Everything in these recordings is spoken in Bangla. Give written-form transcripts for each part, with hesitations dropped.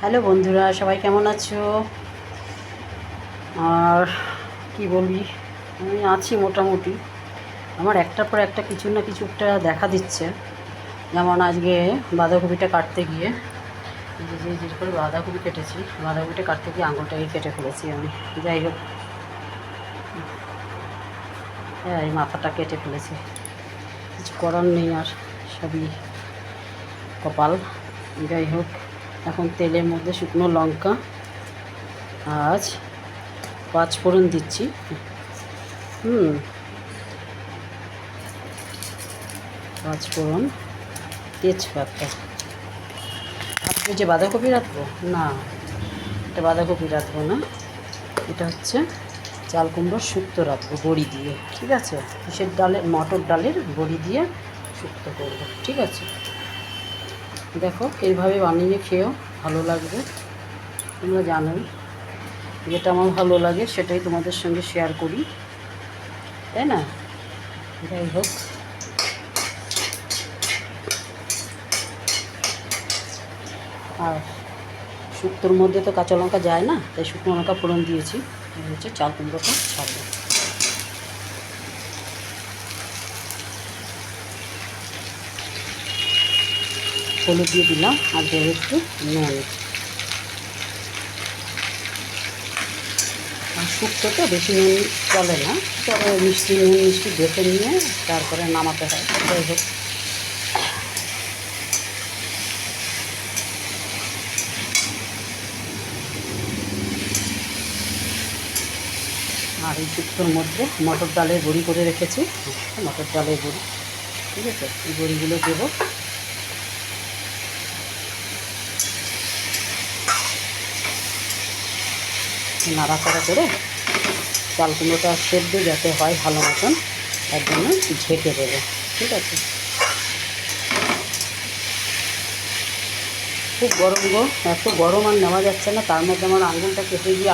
হ্যালো বন্ধুরা, সবাই কেমন আছো? আর কি বলি, আমি আছি মোটামুটি। আমার একটার পর একটা কিছু না কিছু একটা দেখা দিচ্ছে। যেমন আজকে বাঁধাকপিটা কাটতে গিয়ে যে করে বাঁধাকপি কেটেছি, বাঁধাকপিটা কাটতে গিয়ে আঙুলটাকে কেটে ফেলেছি আমি। যাই হোক, হ্যাঁ, এই মাথাটা কেটে ফেলেছি। কিছু করার নেই, আর সবই কপাল। যাই হোক, এখন তেলের মধ্যে শুকনো লঙ্কা, আজ 5 ফোড়ন দিচ্ছি। হুম 5 ফোড়ন, তেজপাতা। আপনি যে বাঁধাকপি রাখবো না, এটা বাঁধাকপি রাখবো না, এটা হচ্ছে চাল কুমড়োর শুক্তো রাখবো বড়ি দিয়ে। ঠিক আছে, কিসের ডালের, মটর ডালের বড়ি দিয়ে শুক্তো করবো। ঠিক আছে, দেখো এইভাবে বানিয়ে খেয়েও ভালো লাগবে। তোমরা জানোই যেটা আমার ভালো লাগে সেটাই তোমাদের সঙ্গে শেয়ার করি, তাই না? যাই হোক, আর শুক্তোর মধ্যে তো কাঁচা লঙ্কা যায় না, তাই শুকনো লঙ্কা ফোড়ন দিয়েছি। হচ্ছে চাল কুমড়োটা ছাড়বো। হলুদ দিয়ে দিলাম, আর দেবো একটু নুন। আর শুক্তোতে বেশি নুন চলে না, তবে নুন মিষ্টি দেখে নিয়ে তারপরে নামাতে হয়। যাই হোক, আর এই শুক্তোর মধ্যে মটর ডালের বড়ি করে রেখেছি, মটর ডালের বড়ি। ঠিক আছে, এই বড়িগুলো দেবো। নাড়াচাড়া করে চাল কুমড়োটা সেদ্ধ যাতে হয় ভালো মতন, তার জন্য ঢেকে দেবো। ঠিক আছে, খুব গরম গো, এত গরম আর নেওয়া যাচ্ছে না। তার মধ্যে আমার আঙুলটা কেটে গিয়ে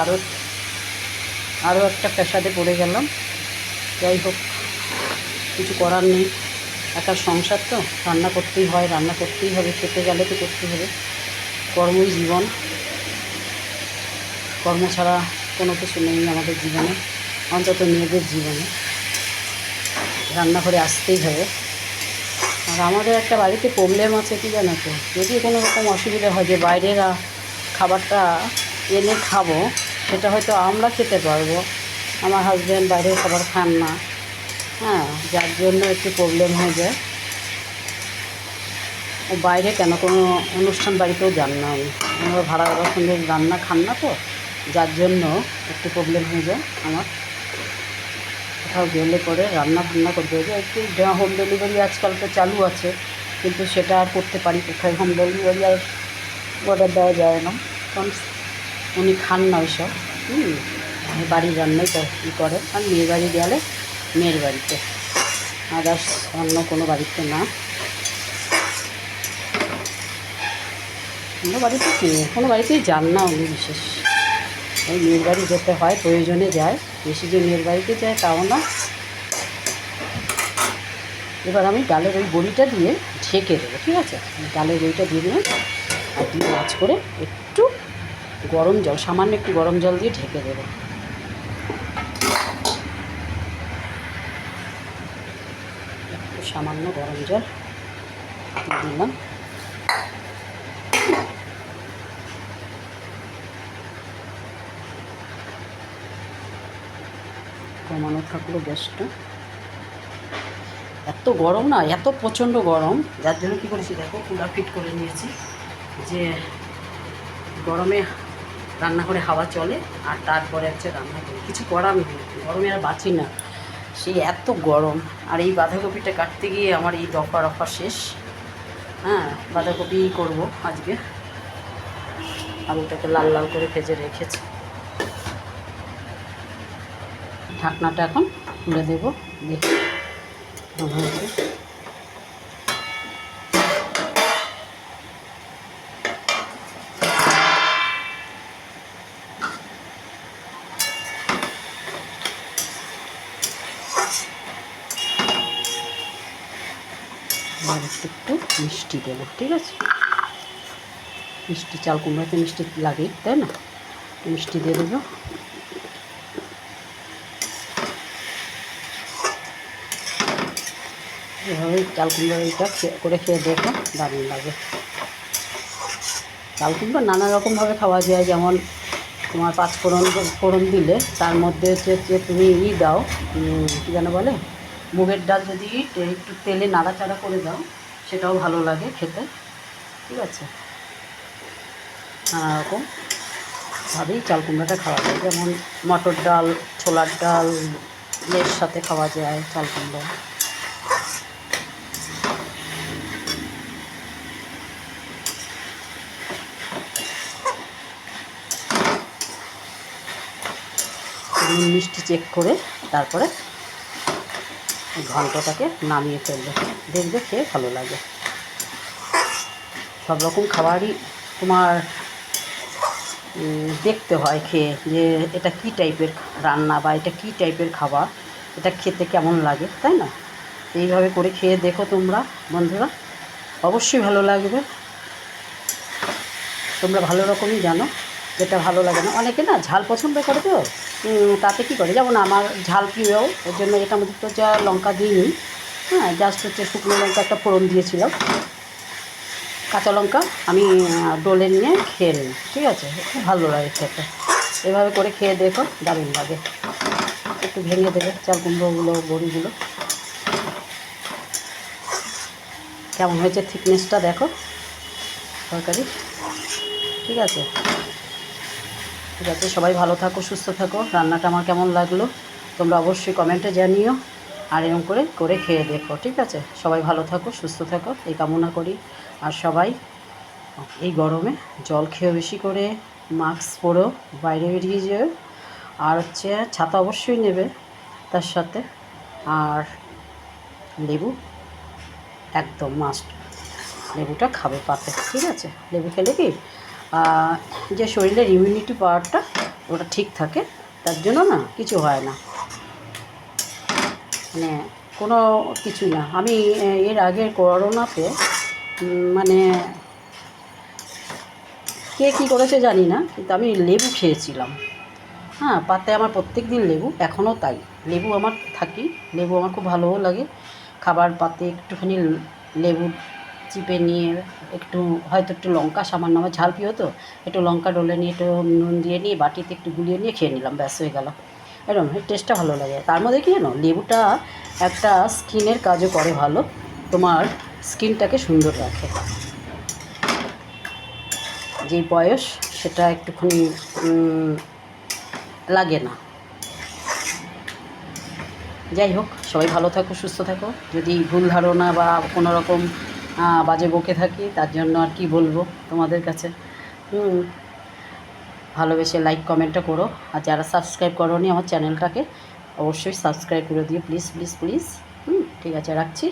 আরও একটা পেশাদে পড়ে গেলাম। যাই হোক, কিছু করার নেই, একার সংসার তো, রান্না করতেই হয়, রান্না করতেই হবে, খেতে গেলে তো করতে হবে। কর্মই জীবন, কর্ম ছাড়া কোনো কিছু নেই আমাদের জীবনে, অন্তত মেয়েদের জীবনে রান্নাঘরে আসতেই হবে। আর আমাদের একটা বাড়িতে প্রবলেম আছে, কি জানো তো, যদি কোনো রকম অসুবিধা হয় যে বাইরের খাবারটা এনে খাবো, সেটা হয়তো আমরা খেতে পারবো, আমার হাজব্যান্ড বাইরের খাবার খান না। হ্যাঁ, যার জন্য একটু প্রবলেম হয়ে যায়। ও বাইরে কেন, কোনো অনুষ্ঠান বাড়িতেও যান না উনি, আমরা ভাড়া সঙ্গে রান্না খান না, তো যার জন্য একটু প্রবলেম হয়ে যায় আমার। কোথাও গেলে পরে রান্না বান্না করতে হবে। একটু হোম ডেলিভারি আজকাল তো চালু আছে, কিন্তু সেটা আর করতে পারি কোথায়? হোম ডেলিভারি আর অর্ডার দেওয়া যায় না, কারণ উনি খান না ওইসব। বাড়ির রান্নাই ই করে, আর মেয়ের বাড়ি গেলে মেয়ের বাড়িতে, আদার্স অন্য কোনো বাড়িতে না। অন্য বাড়িতে কোনো বাড়িতেই যান না উনি বিশেষ, ওই মেয়ের বাড়ি যেতে হয়, প্রয়োজনে যায়, বেশি যে মেয়ের বাড়িতে যায় তাও না। এবার আমি ডালের ওই বড়িটা দিয়ে ঢেকে দেবো। ঠিক আছে, ডালের বড়িটা দিয়ে দিলাম, আর দিয়ে মাছ করে একটু গরম জল, সামান্য একটু গরম জল দিয়ে ঢেকে দেবো। একটু সামান্য গরম জল দিয়ে দিলাম। কমানো থাকলো গ্যাসটা, এত গরম না, এত প্রচণ্ড গরম, যার জন্য কী করেছি দেখো, কুলার ফিট করে নিয়েছি, যে গরমে রান্না করে হাওয়া চলে, আর তারপরে হচ্ছে রান্না করি। কিছু করার নেই, গরমে আর বাঁচি না, সেই এত গরম। আর এই বাঁধাকপিটা কাটতে গিয়ে আমার এই রফা শেষ। হ্যাঁ, বাঁধাকপি করবো আজকে, আলুটাকে লাল লাল করে ভেজে রেখেছি। ঢাকনাটা এখন খুলে দেবো, দেখি একটু মিষ্টি দেবো। ঠিক আছে, মিষ্টি, চাল কুমড়োতে মিষ্টি লাগে, তাই না? মিষ্টি দিয়ে দেবো। এভাবে চাল কুমড়োটা করে খেয়ে দেখো, দারুণ লাগে। চাল কুমড়ো নানা রকমভাবে খাওয়া যায়, যেমন তোমার ফোড়ন দিলে তার মধ্যে হচ্ছে তুমি দাও, কী যেন বলে, মুগের ডাল যদি একটু তেলে নাড়াচাড়া করে দাও, সেটাও ভালো লাগে খেতে। ঠিক আছে, নানা রকমভাবেই চাল কুমড়োটা খাওয়া যায়, যেমন মটর ডাল, ছোলার ডাল এর সাথে খাওয়া যায় চাল কুমড়ো। মিষ্টি চেক করে তারপরে ঘন্টটাকে নামিয়ে ফেলবে, দেখবে খেয়ে ভালো লাগে। সব রকম খাবারই তোমার দেখতে হয় খেয়ে, যে এটা কী টাইপের রান্না বা এটা কী টাইপের খাবার, এটা খেতে কেমন লাগে, তাই না? এইভাবে করে খেয়ে দেখো তোমরা বন্ধুরা, অবশ্যই ভালো লাগবে। তোমরা ভালো রকমই জানো যেটা ভালো লাগে না, অনেকে না ঝাল পছন্দ করে, তো তাতে কী করে, যেমন আমার ঝাল প্রিয়, ওর জন্য এটার মধ্যে তো যা লঙ্কা দিইনি, হ্যাঁ, জাস্ট হচ্ছে শুকনো লঙ্কা একটা ফোড়ন দিয়েছিলাম, কাঁচা লঙ্কা আমি ডলে নিয়ে খেয়ে নিই। ঠিক আছে, খুব ভালো লাগে খেতে। এভাবে করে খেয়ে দেখো, দারুণ লাগে। একটু ভেঙে দেবে চাল কুমড়োগুলো, বড়িগুলো কেমন হয়েছে, থিকনেসটা দেখো তরকারি। ঠিক আছে, ঠিক আছে, সবাই ভালো থাকো, সুস্থ থাকো। রান্নাটা আমার কেমন লাগলো তোমরা অবশ্যই কমেন্টে জানিও, আর এরকম করে খেয়ে দেখো। ঠিক আছে, সবাই ভালো থাকো, সুস্থ থাকো, এই কামনা করি। আর সবাই এই গরমে জল খেয়েও বেশি করে, মাস্ক পরো, বাইরে বেরিয়ে যেও, আর হচ্ছে ছাতা অবশ্যই নেবে তার সাথে, আর লেবু একদম মাস্ট, লেবুটা খাবে পাতে। ঠিক আছে, লেবু খেলে কি যে শরীরের ইমিউনিটি পাওয়ারটা ওটা ঠিক থাকে, তার জন্য না কিছু হয় না, মানে কোনো কিছুই না। আমি এর আগের করোনাতে মানে কে কী করেছে জানি না, কিন্তু আমি লেবু খেয়েছিলাম। হ্যাঁ, পাতে আমার প্রত্যেক দিন লেবু, এখনও তাই, লেবু আমার থাকি, লেবু আমার খুব ভালোও লাগে। খাবার পাতে একটুখানি লেবু চিপে নিয়ে, একটু হয়তো একটু লঙ্কা সামান্য, আমার ঝাল প্রিয় তো, একটু লঙ্কা ডলে নিয়ে, একটু নুন দিয়ে নিয়ে, বাটিতে একটু গুলিয়ে নিয়ে খেয়ে নিলাম, ব্যাস হয়ে গেল। এরকম টেস্টটা ভালো লাগে। তার মধ্যে কী জানো, লেবুটা একটা স্কিনের কাজও করে ভালো, তোমার স্কিনটাকে সুন্দর রাখে। যেই বয়স সেটা একটুখানি লাগে না। যাই হোক, সবাই ভালো থাকো, সুস্থ থাকো। যদি ভুল ধারণা বা কোনো রকম বাজে বকে থাকি, তার জন্য আর কি বলবো তোমাদের কাছে। ভালোবেসে লাইক কমেন্টটা করো, আর যারা সাবস্ক্রাইব করোনি আমার চ্যানেলটাকে অবশ্যই সাবস্ক্রাইব করে দিও, প্লিজ প্লিজ প্লিজ। ঠিক আছে, রাখছি।